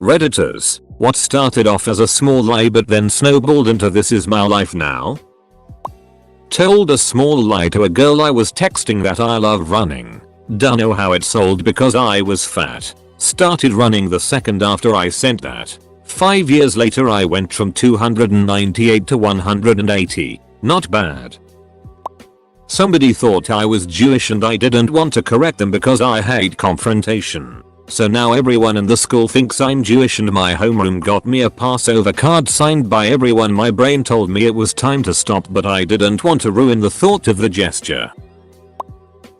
Redditors, what started off as a small lie but then snowballed into this is my life now? Told a small lie to a girl I was texting that I love running. Dunno how it sold because I was fat. Started running the second after I sent that. 5 years later I went from 298 to 180. Not bad. Somebody thought I was Jewish and I didn't want to correct them because I hate confrontation. So now everyone in the school thinks I'm Jewish and my homeroom got me a Passover card signed by everyone. My brain told me it was time to stop but I didn't want to ruin the thought of the gesture.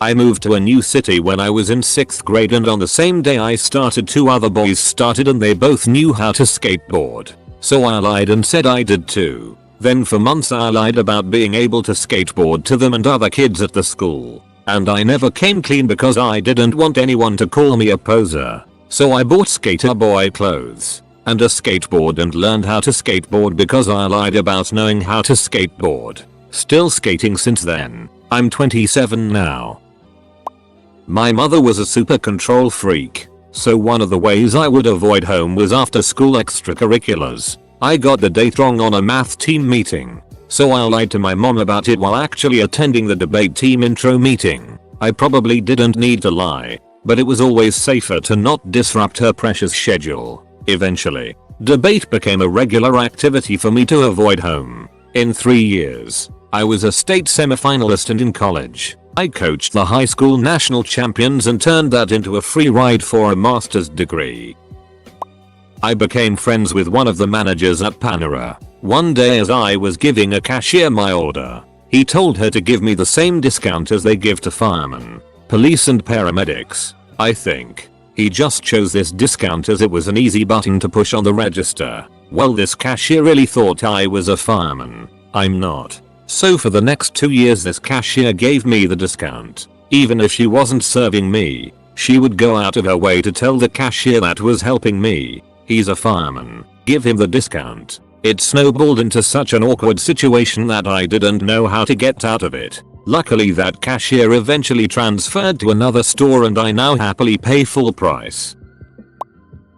I moved to a new city when I was in 6th grade and on the same day I started, 2 other boys started and they both knew how to skateboard. So I lied and said I did too. Then for months I lied about being able to skateboard to them and other kids at the school. And I never came clean because I didn't want anyone to call me a poser. So I bought skater boy clothes and a skateboard and learned how to skateboard because I lied about knowing how to skateboard. Still skating since then. I'm 27 now. My mother was a super control freak. So one of the ways I would avoid home was after school extracurriculars. I got the date wrong on a math team meeting. So I lied to my mom about it while actually attending the debate team intro meeting. I probably didn't need to lie, but it was always safer to not disrupt her precious schedule. Eventually, debate became a regular activity for me to avoid home. In 3 years, I was a state semifinalist and in college, I coached the high school national champions and turned that into a free ride for a master's degree. I became friends with one of the managers at Panera. One day as I was giving a cashier my order, he told her to give me the same discount as they give to firemen, police and paramedics. I think he just chose this discount as it was an easy button to push on the register. Well, this cashier really thought I was a fireman. I'm not. So for the next 2 years this cashier gave me the discount. Even if she wasn't serving me, she would go out of her way to tell the cashier that was helping me. He's a fireman. Give him the discount. It snowballed into such an awkward situation that I didn't know how to get out of it. Luckily that cashier eventually transferred to another store and I now happily pay full price.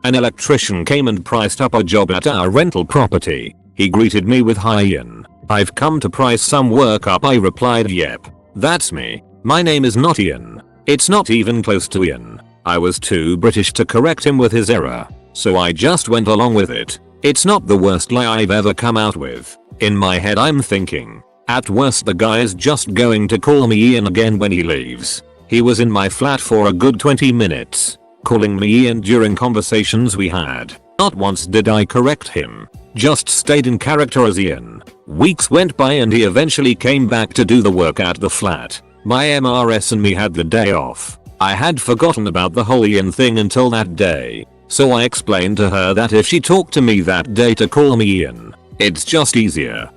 An electrician came and priced up a job at our rental property. He greeted me with, "Hi Ian, I've come to price some work up." I replied, "Yep, that's me. My name is not Ian. It's not even close to Ian." I was too British to correct him with his error, so I just went along with it. It's not the worst lie I've ever come out with. In my head I'm thinking, at worst the guy is just going to call me Ian again when he leaves. He was in my flat for a good 20 minutes, calling me Ian during conversations we had. Not once did I correct him, just stayed in character as Ian. Weeks went by and he eventually came back to do the work at the flat. My MRS and me had the day off. I had forgotten about the whole Ian thing until that day. So I explained to her that if she talked to me that day to call me Ian, it's just easier.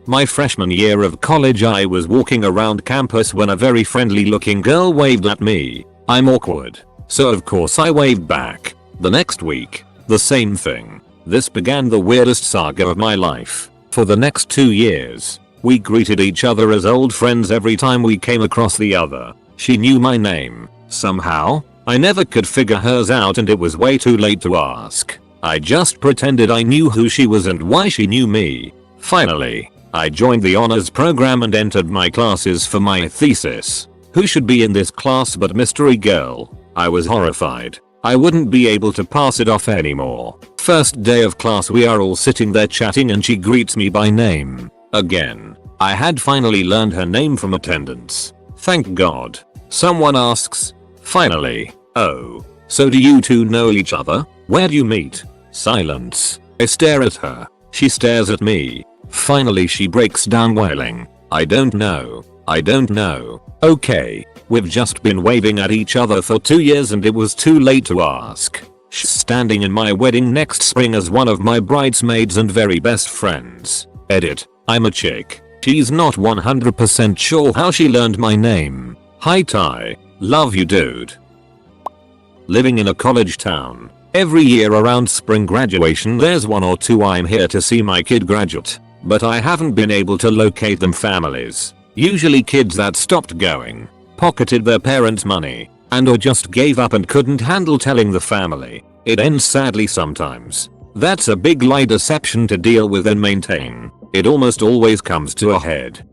My freshman year of college I was walking around campus when a very friendly looking girl waved at me. I'm awkward, so of course I waved back. The next week, the same thing. This began the weirdest saga of my life. For the next 2 years, we greeted each other as old friends every time we came across the other. She knew my name, somehow. I never could figure hers out and it was way too late to ask. I just pretended I knew who she was and why she knew me. Finally, I joined the honors program and entered my classes for my thesis. Who should be in this class but mystery girl? I was horrified. I wouldn't be able to pass it off anymore. First day of class we are all sitting there chatting and she greets me by name. Again. I had finally learned her name from attendance. Thank God. Someone asks, finally, "Oh, so do you two know each other? Where do you meet?" Silence. I stare at her. She stares at me. Finally she breaks down wailing. I don't know. I don't know." Okay, we've just been waving at each other for 2 years and it was too late to ask. She's standing in my wedding next spring as one of my bridesmaids and very best friends. Edit. I'm a chick. She's not 100% sure how she learned my name. Hi Ty. Love you dude. Living in a college town. Every year around spring graduation there's 1 or 2 I'm here to see my kid graduate, but I haven't been able to locate them families. Usually kids that stopped going, pocketed their parents' money, and or just gave up and couldn't handle telling the family. It ends sadly sometimes. That's a big lie deception to deal with and maintain. It almost always comes to a head.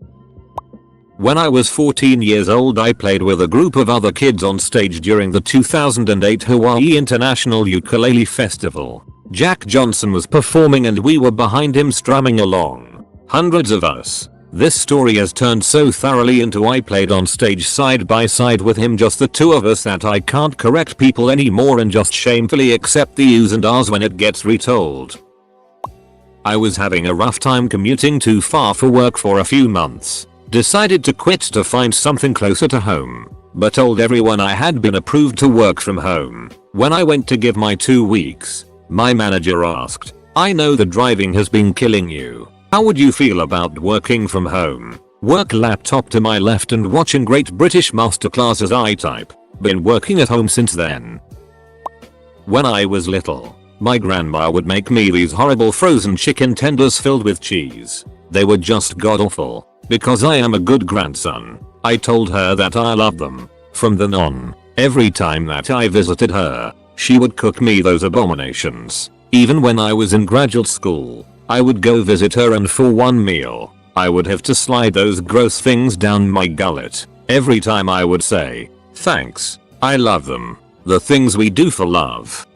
When I was 14 years old, I played with a group of other kids on stage during the 2008 Hawaii International Ukulele Festival. Jack Johnson was performing and we were behind him strumming along. Hundreds of us. This story has turned so thoroughly into I played on stage side by side with him, just the two of us, that I can't correct people anymore and just shamefully accept the U's and R's when it gets retold. I was having a rough time commuting too far for work for a few months. Decided to quit to find something closer to home, but told everyone I had been approved to work from home. When I went to give my 2 weeks, my manager asked, "I know the driving has been killing you. How would you feel about working from home?" Work laptop to my left and watching Great British Masterclass as I type. Been working at home since then. When I was little, my grandma would make me these horrible frozen chicken tenders filled with cheese. They were just god awful. Because I am a good grandson, I told her that I loved them. From then on, every time that I visited her, she would cook me those abominations. Even when I was in graduate school, I would go visit her and for one meal, I would have to slide those gross things down my gullet. Every time I would say, "Thanks, I love them." The things we do for love.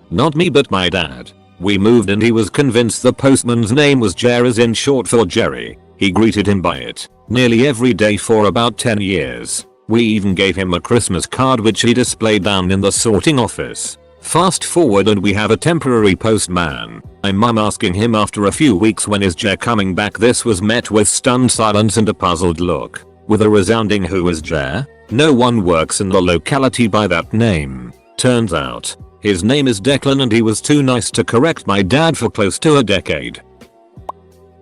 Not me but my dad. We moved and he was convinced the postman's name was Jer, as in short for Jerry. He greeted him by it nearly every day for about 10 years. We even gave him a Christmas card which he displayed down in the sorting office. Fast forward and we have a temporary postman. My mum asking him after a few weeks, "When is Jer coming back?" This was met with stunned silence and a puzzled look. With a resounding "Who is Jer? No one works in the locality by that name." Turns out, his name is Declan and he was too nice to correct my dad for close to a decade.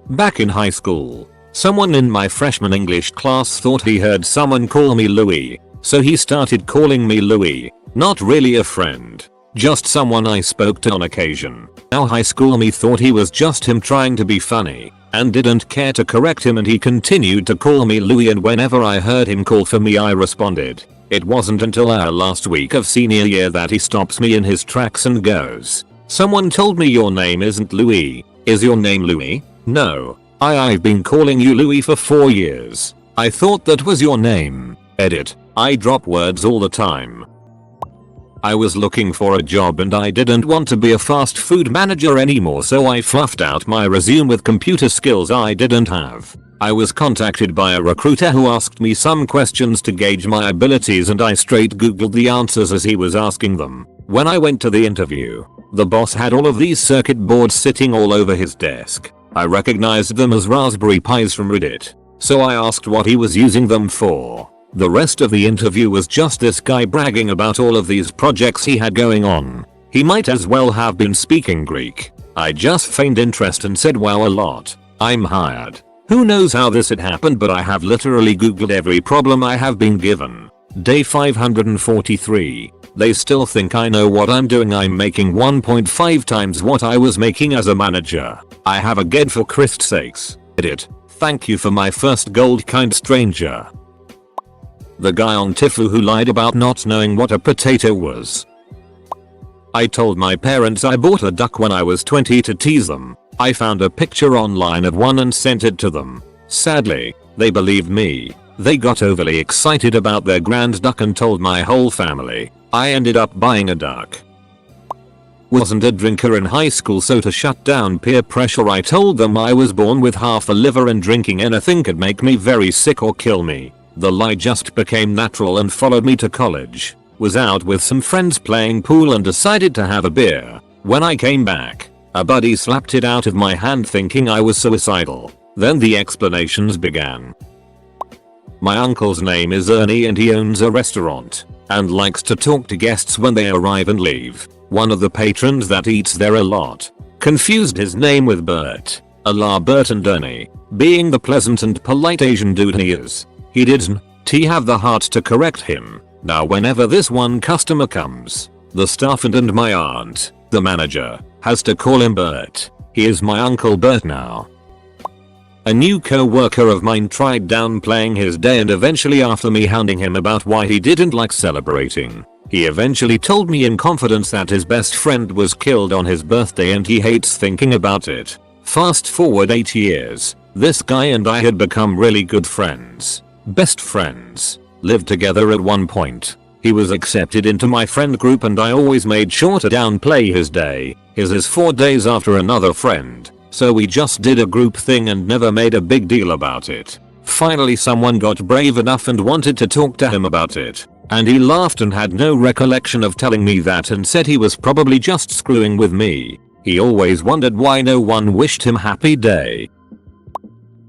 Back in high school, someone in my freshman English class thought he heard someone call me Louis, so he started calling me Louis. Not really a friend, just someone I spoke to on occasion. Now high school me thought he was just him trying to be funny, and didn't care to correct him, and he continued to call me Louis, and whenever I heard him call for me I responded. It wasn't until our last week of senior year that he stops me in his tracks and goes, "Someone told me your name isn't Louis. Is your name Louis?" "No. I've been calling you Louis for 4 years. I thought that was your name." Edit. I drop words all the time. I was looking for a job and I didn't want to be a fast food manager anymore, so I fluffed out my resume with computer skills I didn't have. I was contacted by a recruiter who asked me some questions to gauge my abilities and I straight googled the answers as he was asking them. When I went to the interview, the boss had all of these circuit boards sitting all over his desk. I recognized them as Raspberry Pis from Reddit, so I asked what he was using them for. The rest of the interview was just this guy bragging about all of these projects he had going on. He might as well have been speaking Greek. I just feigned interest and said wow a lot. I'm hired. Who knows how this had happened, but I have literally googled every problem I have been given. Day 543. They still think I know what I'm doing. I'm making 1.5 times what I was making as a manager. I have a GED for Christ's sakes. Edit. Thank you for my first gold, kind stranger. The guy on Tifu who lied about not knowing what a potato was. I told my parents I bought a duck when I was 20 to tease them. I found a picture online of one and sent it to them. Sadly, they believed me. They got overly excited about their grand duck and told my whole family. I ended up buying a duck. Wasn't a drinker in high school, so to shut down peer pressure I told them I was born with half a liver and drinking anything could make me very sick or kill me. The lie just became natural and followed me to college. Was out with some friends playing pool and decided to have a beer. When I came back, a buddy slapped it out of my hand thinking I was suicidal. Then the explanations began. My uncle's name is Ernie and he owns a restaurant and likes to talk to guests when they arrive and leave. One of the patrons that eats there a lot confused his name with Bert. A la Bert and Ernie, being the pleasant and polite Asian dude he is. He didn't have the heart to correct him. Now whenever this one customer comes, the staff and my aunt, the manager, has to call him Bert. He is my Uncle Bert now. A new co-worker of mine tried downplaying his day and eventually, after me hounding him about why he didn't like celebrating He eventually told me in confidence that his best friend was killed on his birthday and he hates thinking about it. Fast forward 8 years. This guy and I had become really good friends. Best friends. Lived together at one point. He was accepted into my friend group and I always made sure to downplay his day. His is 4 days after another friend. So we just did a group thing and never made a big deal about it. Finally someone got brave enough and wanted to talk to him about it. And he laughed and had no recollection of telling me that and said he was probably just screwing with me. He always wondered why no one wished him happy day.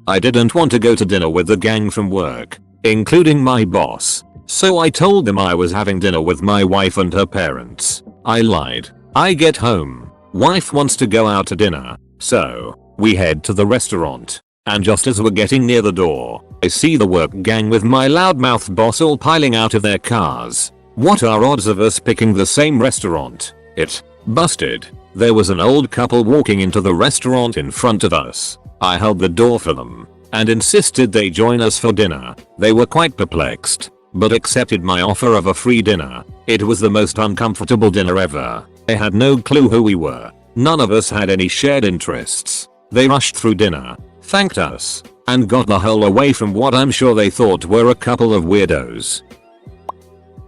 I didn't want to go to dinner with the gang from work, including my boss. So I told them I was having dinner with my wife and her parents. I lied. I get home. Wife wants to go out to dinner. So we head to the restaurant. And just as we're getting near the door, I see the work gang with my loudmouth boss all piling out of their cars. What are odds of us picking the same restaurant? It busted. There was an old couple walking into the restaurant in front of us. I held the door for them and insisted they join us for dinner. They were quite perplexed, but accepted my offer of a free dinner. It was the most uncomfortable dinner ever. They had no clue who we were. None of us had any shared interests. They rushed through dinner, thanked us, and got the hell away from what I'm sure they thought were a couple of weirdos.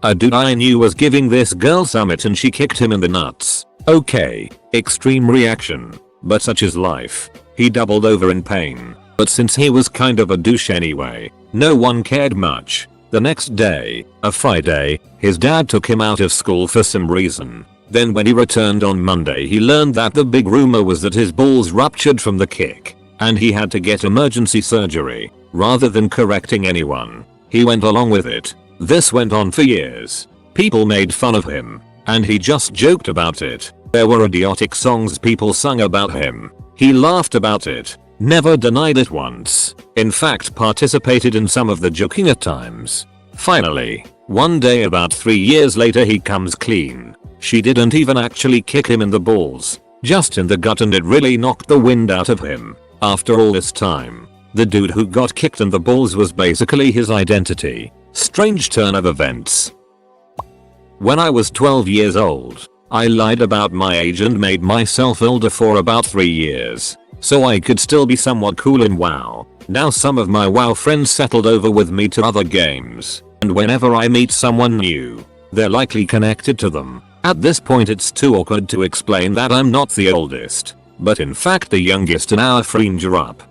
A dude I knew was giving this girl summit and she kicked him in the nuts. Okay, extreme reaction, but such is life. He doubled over in pain, but since he was kind of a douche anyway, no one cared much. The next day, a Friday, his dad took him out of school for some reason. Then when he returned on Monday he learned that the big rumor was that his balls ruptured from the kick, and he had to get emergency surgery. Rather than correcting anyone, he went along with it. This went on for years. People made fun of him, and he just joked about it. There were idiotic songs people sung about him. He laughed about it, never denied it once. In fact, participated in some of the joking at times. Finally, one day about 3 years later he comes clean. She didn't even actually kick him in the balls, just in the gut, and it really knocked the wind out of him. After all this time, the dude who got kicked in the balls was basically his identity. Strange turn of events. When I was 12 years old, I lied about my age and made myself older for about 3 years, so I could still be somewhat cool in WoW. Now some of my WoW friends settled over with me to other games, and whenever I meet someone new, they're likely connected to them. At this point it's too awkward to explain that I'm not the oldest, but in fact the youngest in our friend group.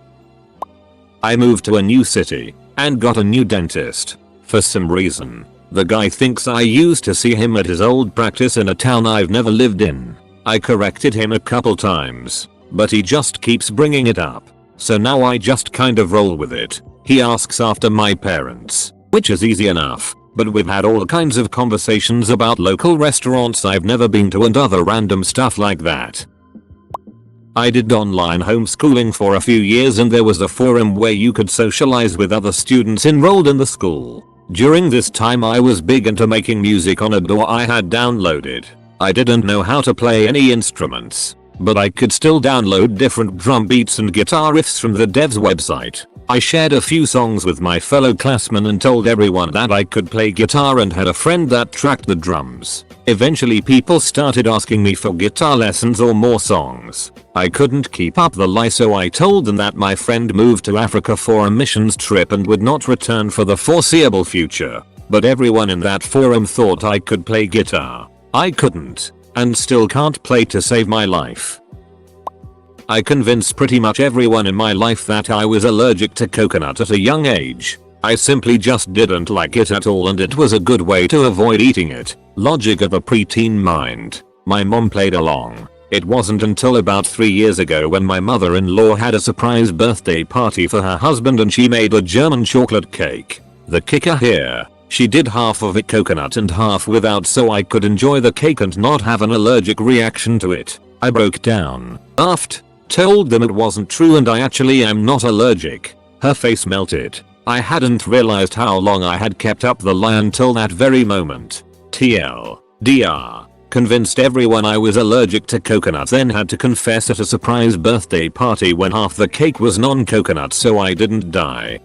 I moved to a new city, and got a new dentist. For some reason, the guy thinks I used to see him at his old practice in a town I've never lived in. I corrected him a couple times, but he just keeps bringing it up. So now I just kind of roll with it. He asks after my parents, which is easy enough, but we've had all kinds of conversations about local restaurants I've never been to and other random stuff like that. I did online homeschooling for a few years and there was a forum where you could socialize with other students enrolled in the school. During this time I was big into making music on a DAW I had downloaded. I didn't know how to play any instruments, but I could still download different drum beats and guitar riffs from the dev's website. I shared a few songs with my fellow classmen and told everyone that I could play guitar and had a friend that tracked the drums. Eventually people started asking me for guitar lessons or more songs. I couldn't keep up the lie, so I told them that my friend moved to Africa for a missions trip and would not return for the foreseeable future. But everyone in that forum thought I could play guitar. I couldn't, and still can't play to save my life. I convinced pretty much everyone in my life that I was allergic to coconut at a young age. I simply just didn't like it at all and it was a good way to avoid eating it. Logic of a preteen mind. My mom played along. It wasn't until about 3 years ago when my mother-in-law had a surprise birthday party for her husband and she made a German chocolate cake. The kicker here, she did half of it coconut and half without so I could enjoy the cake and not have an allergic reaction to it. I broke down, laughed, told them it wasn't true and I actually am not allergic. Her face melted. I hadn't realized how long I had kept up the lie until that very moment. TLDR. Convinced everyone I was allergic to coconut, then had to confess at a surprise birthday party when half the cake was non-coconut so I didn't die.